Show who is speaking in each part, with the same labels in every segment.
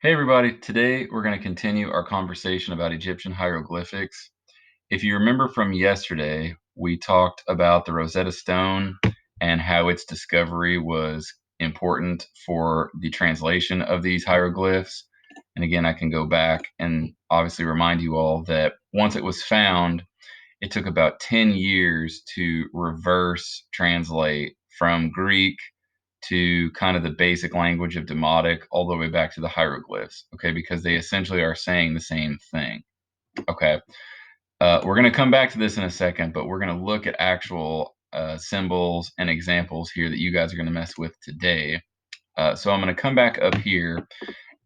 Speaker 1: Hey everybody, today we're going to continue our conversation about Egyptian hieroglyphics. If you remember from yesterday, we talked about the Rosetta Stone and how its discovery was important for the translation of these hieroglyphs. And again, I can go back and obviously remind you all that once it was found, it took about 10 years to reverse translate from Greek to kind of the basic language of Demotic all the way back to the hieroglyphs, okay, because they essentially are saying the same thing, okay. We're going to come back to this in a second, but we're going to look at actual symbols and examples here that you guys are going to mess with today. So I'm going to come back up here,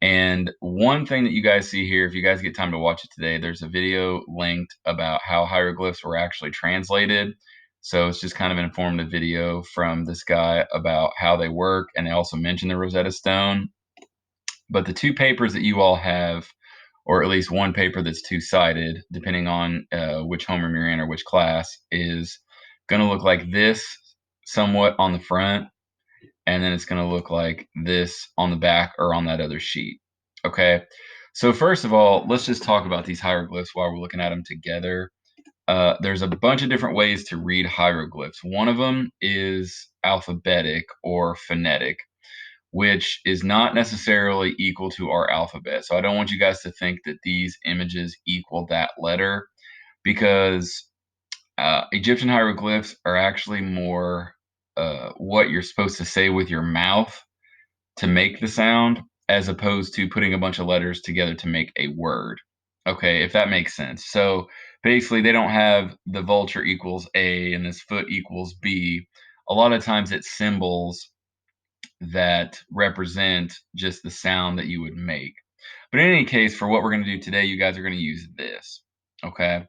Speaker 1: and one thing that you guys see here, if you guys get time to watch it today, there's a video linked about how hieroglyphs were actually translated. So it's just kind of an informative video from this guy about how they work, and they also mention the Rosetta Stone. But the two papers that you all have, or at least one paper that's two-sided, depending on which homeroom you're in or which class, is going to look like this somewhat on the front, and then it's going to look like this on the back or on that other sheet. Okay. So first of all, let's just talk about these hieroglyphs while we're looking at them together. There's a bunch of different ways to read hieroglyphs. One of them is alphabetic or phonetic, which is not necessarily equal to our alphabet. So I don't want you guys to think that these images equal that letter, because Egyptian hieroglyphs are actually more what you're supposed to say with your mouth to make the sound, as opposed to putting a bunch of letters together to make a word. Okay, if that makes sense. So basically, they don't have the vulture equals A and this foot equals B. A lot of times it's symbols that represent just the sound that you would make. But in any case, for what we're going to do today, you guys are going to use this. Okay.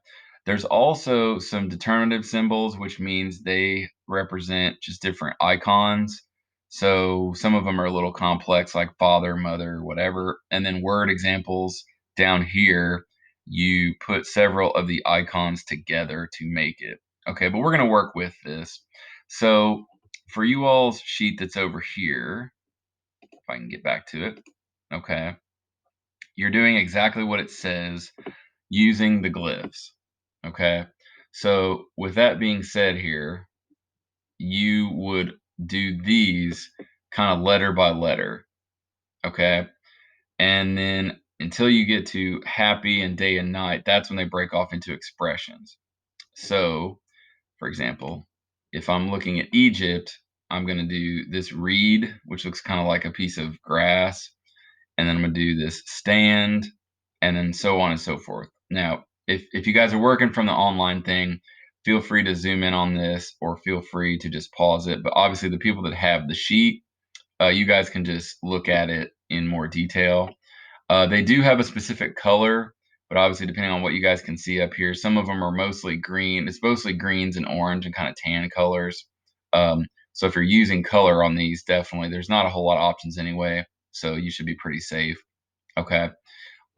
Speaker 1: There's also some determinative symbols, which means they represent just different icons. So some of them are a little complex, like father, mother, whatever. And then word examples down here, you put several of the icons together to make it. Okay, but we're going to work with this. So for you all's sheet that's over here, if I can get back to it, okay, you're doing exactly what it says using the glyphs, okay? So with that being said here, you would do these kind of letter by letter, okay? And then until you get to happy and day and night, that's when they break off into expressions. So, for example, if I'm looking at Egypt, I'm going to do this reed, which looks kind of like a piece of grass, and then I'm going to do this stand, and then so on and so forth. Now, if you guys are working from the online thing, feel free to zoom in on this, or feel free to just pause it. But obviously, the people that have the sheet, you guys can just look at it in more detail. They do have a specific color, but obviously, depending on what you guys can see up here, some of them are mostly green. It's mostly greens and orange and kind of tan colors. So if you're using color on these, definitely, there's not a whole lot of options anyway, so you should be pretty safe. Okay.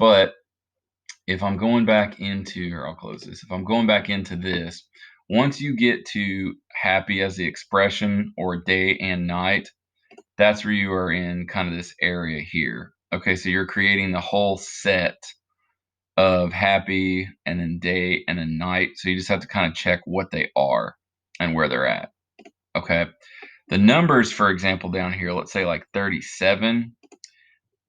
Speaker 1: But if I'm going back into, here, I'll close this. If I'm going back into this, once you get to happy as the expression or day and night, that's where you are in kind of this area here. Okay, so you're creating the whole set of happy and then day and then night. So you just have to kind of check what they are and where they're at. Okay. The numbers, for example, down here, let's say like 37,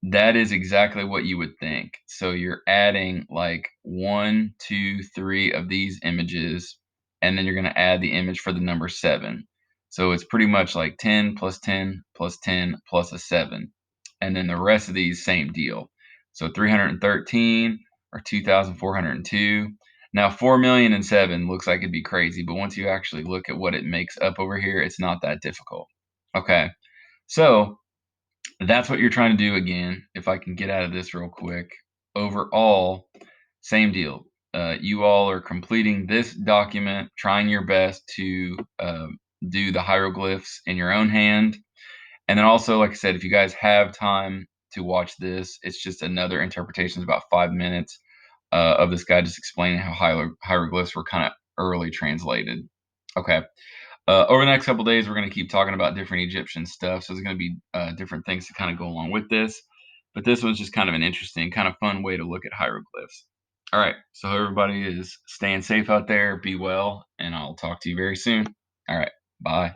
Speaker 1: that is exactly what you would think. So you're adding like 1, 2, 3 of these images, and then you're going to add the image for the number 7. So it's pretty much like 10 plus 10 plus 10 plus a 7. And then the rest of these, same deal. So 313 or 2,402. Now 4,000,007 looks like it'd be crazy, but once you actually look at what it makes up over here, it's not that difficult. Okay. So that's what you're trying to do again. If I can get out of this real quick. Overall, same deal. You all are completing this document, trying your best to do the hieroglyphs in your own hand. And then also, like I said, if you guys have time to watch this, it's just another interpretation. It's about 5 minutes of this guy just explaining how hieroglyphs were kind of early translated. Okay. Over the next couple days, we're going to keep talking about different Egyptian stuff. So there's going to be different things to kind of go along with this. But this one's just kind of an interesting, kind of fun way to look at hieroglyphs. All right, so everybody is staying safe out there. Be well, and I'll talk to you very soon. All right, bye.